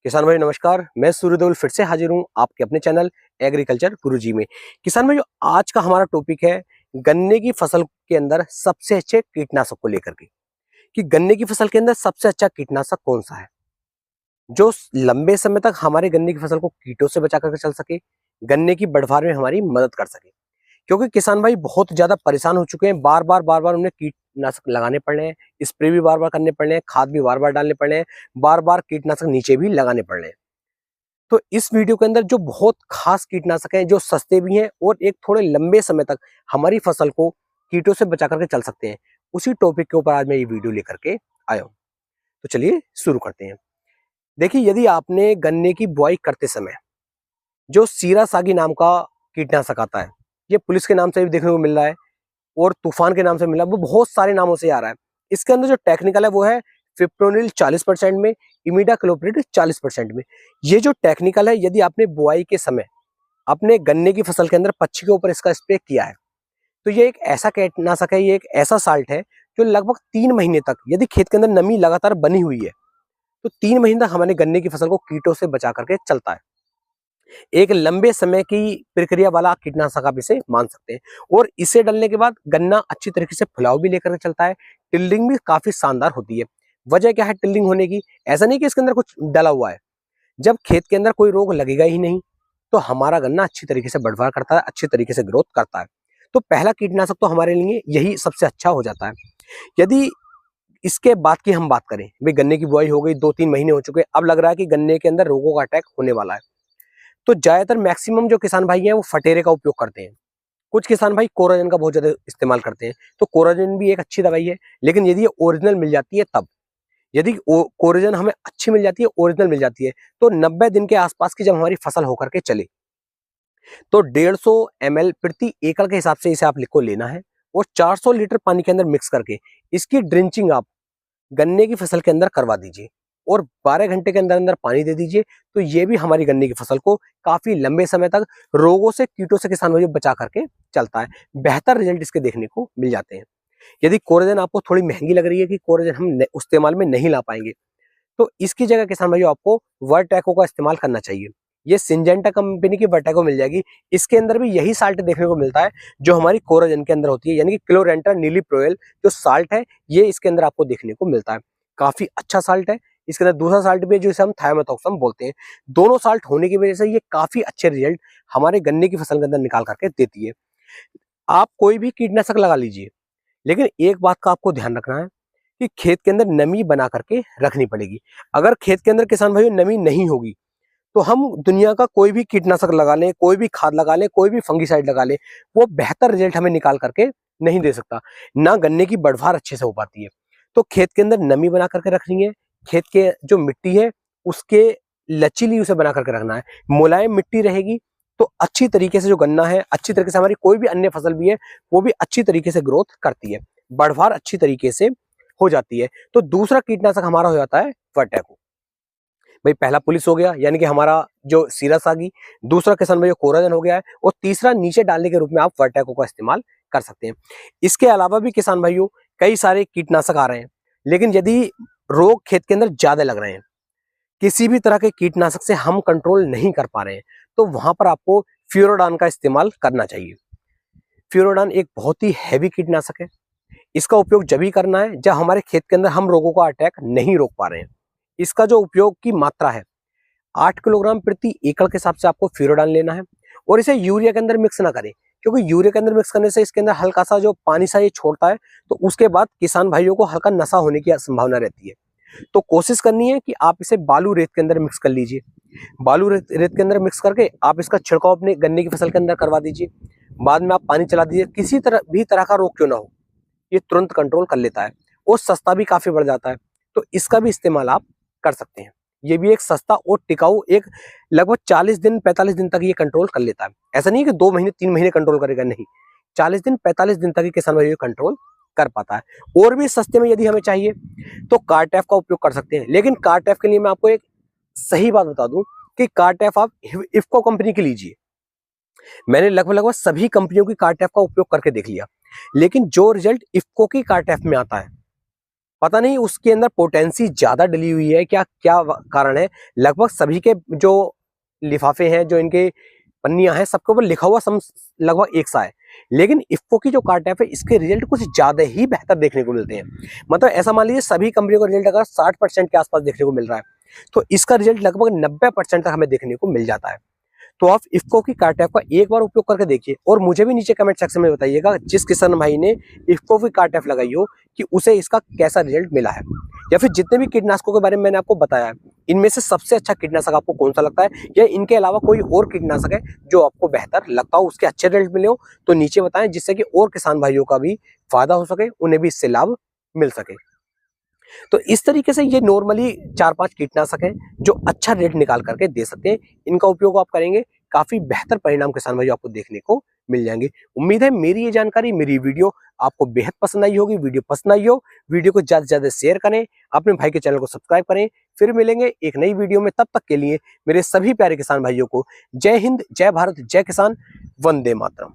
किसान भाई नमस्कार। मैं सूर्यदेवल फिर से हाजिर हूँ आपके अपने चैनल एग्रीकल्चर गुरुजी में। किसान भाई आज का हमारा टॉपिक है गन्ने की फसल के अंदर सबसे अच्छे कीटनाशक को लेकर के कि गन्ने की फसल के अंदर सबसे अच्छा कीटनाशक कौन सा है जो लंबे समय तक हमारे गन्ने की फसल को कीटों से बचा करके चल सके, गन्ने की बढ़वार में हमारी मदद कर सके। क्योंकि किसान भाई बहुत ज्यादा परेशान हो चुके हैं, बार बार उन्हें कीटनाशक लगाने पड़ रहे हैं, स्प्रे भी बार बार करने पड़ रहे हैं, खाद भी बार बार डालने पड़ रहे हैं, बार बार कीटनाशक नीचे भी लगाने पड़ रहे हैं। तो इस वीडियो के अंदर जो बहुत खास कीटनाशक हैं जो सस्ते भी हैं और एक थोड़े लंबे समय तक हमारी फसल को कीटों से बचा करके चल सकते हैं, उसी टॉपिक के ऊपर आज मैं ये वीडियो लेकर के आया हूँ। तो चलिए शुरू करते हैं। देखिए, यदि आपने गन्ने की बुआई करते समय जो सीरा सागी नाम का कीटनाशक आता है, ये पुलिस के नाम से भी देखने को मिल रहा है और तूफान के नाम से मिल रहा है, वो बहुत सारे नामों से आ रहा है। इसके अंदर जो टेक्निकल है वो है फिप्रोनिल 40% में, इमिडाक्लोप्रिड 40% में। ये जो टेक्निकल है, यदि आपने बुआई के समय अपने गन्ने की फसल के अंदर पच्ची के ऊपर इसका स्प्रे किया है तो ये एक ऐसा कीटनाशक है, ये एक ऐसा साल्ट है जो लगभग 3 महीने तक, यदि खेत के अंदर नमी लगातार बनी हुई है तो 3 महीने तक हमारे गन्ने की फसल को कीटों से बचा करके चलता है। एक लंबे समय की प्रक्रिया वाला कीटनाशक आप इसे मान सकते हैं। और इसे डालने के बाद गन्ना अच्छी तरीके से फुलाव भी लेकर के चलता है, टिल्डिंग भी काफी शानदार होती है। वजह क्या है टिल्डिंग होने की? ऐसा नहीं कि इसके अंदर कुछ डला हुआ है। जब खेत के अंदर कोई रोग लगेगा ही नहीं तो हमारा गन्ना अच्छी तरीके से बढ़वार करता है, अच्छी तरीके से ग्रोथ करता है। तो पहला कीटनाशक तो हमारे लिए यही सबसे अच्छा हो जाता है। यदि इसके बाद की हम बात करें, भाई गन्ने की बुआई हो गई, 2-3 महीने हो चुके, अब लग रहा है कि गन्ने के अंदर रोगों का अटैक होने वाला है, तो ज्यादातर मैक्सिमम जो किसान भाई हैं वो फटेरे का उपयोग करते हैं। कुछ किसान भाई कोराजन का बहुत ज्यादा इस्तेमाल करते हैं। तो कोराजन भी एक अच्छी दवाई है, लेकिन यदि ये ओरिजिनल मिल जाती है तब, यदि कोराजन हमें अच्छी मिल जाती है, ओरिजिनल मिल जाती है, तो 90 दिन के आसपास की जब हमारी फसल होकर के चले तो 150 ml प्रति एकड़ के हिसाब से इसे आप को लेना है और 400 लीटर पानी के अंदर मिक्स करके इसकी ड्रिंचिंग आप गन्ने की फसल के अंदर करवा दीजिए और 12 घंटे के अंदर अंदर पानी दे दीजिए। तो ये भी हमारी गन्ने की फसल को काफी लंबे समय तक रोगों से, कीटों से किसान भाई बचा करके चलता है। बेहतर रिजल्ट इसके देखने को मिल जाते हैं। यदि कोराजन आपको थोड़ी महंगी लग रही है कि कोराजन हम इस्तेमाल में नहीं ला पाएंगे, तो इसकी जगह किसान भाइयों आपको वर्टैको का इस्तेमाल करना चाहिए। ये सिंजेंटा कंपनी की वर्टैको मिल जाएगी। इसके अंदर भी यही साल्ट देखने को मिलता है जो हमारी कोराजन के अंदर होती है, यानी कि क्लोरेंटा नीलीप्रोयल जो साल्ट है ये इसके अंदर आपको देखने को मिलता है। काफी अच्छा साल्ट है। इसके अंदर दूसरा साल्ट भी है जो इसे हम थायोमेथॉक्सम बोलते हैं। दोनों साल्ट होने की वजह से ये काफी अच्छे रिजल्ट हमारे गन्ने की फसल के अंदर निकाल करके देती है। आप कोई भी कीटनाशक लगा लीजिए, लेकिन एक बात का आपको ध्यान रखना है कि खेत के अंदर नमी बना करके रखनी पड़ेगी। अगर खेत के अंदर किसान भाइयों नमी नहीं होगी तो हम दुनिया का कोई भी कीटनाशक लगा लें, कोई भी खाद लगा लें, कोई भी फंगीसाइड लगा लें, वो बेहतर रिजल्ट हमें निकाल करके नहीं दे सकता। ना गन्ने की बढ़वार अच्छे से हो पाती है। तो खेत के अंदर नमी बना करके रखनी है। खेत के जो मिट्टी है उसके लचीली उसे बना करके रखना है। मुलायम मिट्टी रहेगी तो अच्छी तरीके से जो गन्ना है, अच्छी तरीके से हमारी कोई भी अन्य फसल भी है वो भी अच्छी तरीके से ग्रोथ करती है, बढ़वार अच्छी तरीके से हो जाती है। तो दूसरा कीटनाशक हमारा हो जाता है वर्टैको। भाई पहला पुलिस हो गया यानी कि हमारा जो सीरा सागी, दूसरा किसान भाई कोराजन हो गया है और तीसरा नीचे डालने के रूप में आप वर्टैको का इस्तेमाल कर सकते हैं। इसके अलावा भी किसान भाइयों कई सारे कीटनाशक आ रहे हैं, लेकिन यदि रोग खेत के अंदर ज्यादा लग रहे हैं, किसी भी तरह के कीटनाशक से हम कंट्रोल नहीं कर पा रहे हैं, तो वहां पर आपको फ्यूरोडान का इस्तेमाल करना चाहिए। फ्यूरोडान एक बहुत ही हैवी कीटनाशक है। इसका उपयोग जब ही करना है जब हमारे खेत के अंदर हम रोगों का अटैक नहीं रोक पा रहे हैं। इसका जो उपयोग की मात्रा है 8 किलोग्राम प्रति एकड़ के हिसाब से आपको फ्यूरोडान लेना है और इसे यूरिया के अंदर मिक्स ना करें, क्योंकि यूरिया के अंदर मिक्स करने से इसके अंदर हल्का सा जो पानी सा ये छोड़ता है, तो उसके बाद किसान भाइयों को हल्का नशा होने की संभावना रहती है। तो कोशिश करनी है कि आप इसे बालू रेत के अंदर मिक्स कर लीजिए। बालू रेत के अंदर मिक्स करके आप इसका छिड़काव अपने गन्ने की फसल के अंदर करवा दीजिए। बाद में आप पानी चला दीजिए। किसी तरह का रोग क्यों ना हो, ये तुरंत कंट्रोल कर लेता है और सस्ता भी काफी बढ़ जाता है। तो इसका भी इस्तेमाल आप कर सकते हैं। ये भी एक सस्ता और टिकाऊ, एक लगभग 40 दिन 45 दिन तक ये कंट्रोल कर लेता है। ऐसा नहीं है कि 2 महीने 3 महीने कंट्रोल करेगा, नहीं, 40 दिन 45 दिन तक ही किसान भाई कंट्रोल कर पाता है। और भी सस्ते में यदि हमें चाहिए तो कार्टेफ का उपयोग कर सकते हैं, लेकिन कार्टेफ के लिए मैं आपको एक सही बात बता दूं कि कार्टेफ आप इफ्को कंपनी की लीजिए। मैंने लगभग सभी कंपनियों की कार्टेफ का उपयोग करके देख लिया, लेकिन जो रिजल्ट इफ्को की कार्टेफ में आता है पता नहीं उसके अंदर पोटेंसी ज्यादा डली हुई है, क्या क्या कारण है। लगभग सभी के जो लिफाफे हैं, जो इनके पन्नियां हैं, सबके ऊपर लिखा हुआ लगभग एक सा है, लेकिन इफ्को की जो कार्टैप है इसके रिजल्ट कुछ ज्यादा ही बेहतर देखने को मिलते हैं। मतलब ऐसा मान लीजिए सभी कंपनियों का रिजल्ट अगर 60% के आसपास देखने को मिल रहा है, तो इसका रिजल्ट लगभग 90% तक हमें देखने को मिल जाता है। तो आप इफ्को की कार्टैप का एक बार उपयोग करके देखिए और मुझे भी नीचे कमेंट सेक्शन में बताइएगा, जिस किसान भाई ने इफ्को की कार्टैप लगाई हो, कि उसे इसका कैसा रिजल्ट मिला है, या फिर जितने भी कीटनाशकों के बारे में मैंने आपको बताया है, इनमें से सबसे अच्छा कीटनाशक आपको कौन सा लगता है, या इनके अलावा कोई और कीटनाशक है जो आपको बेहतर लगता हो, उसके अच्छे रिजल्ट मिले हो, तो नीचे बताएं, जिससे कि और किसान भाइयों का भी फायदा हो सके, उन्हें भी इससे लाभ मिल सके। तो इस तरीके से ये नॉर्मली 4-5 कीटनाशक हैं जो अच्छा रेट निकाल करके दे सकते हैं। इनका उपयोग आप करेंगे, काफी बेहतर परिणाम किसान भाइयों आपको देखने को मिल जाएंगे। उम्मीद है मेरी ये जानकारी, मेरी वीडियो आपको बेहद पसंद आई होगी। वीडियो पसंद आई हो, वीडियो को ज्यादा से ज्यादा शेयर करें, अपने भाई के चैनल को सब्सक्राइब करें। फिर मिलेंगे एक नई वीडियो में, तब तक के लिए मेरे सभी प्यारे किसान भाइयों को जय हिंद, जय भारत, जय किसान, वंदे मातरम।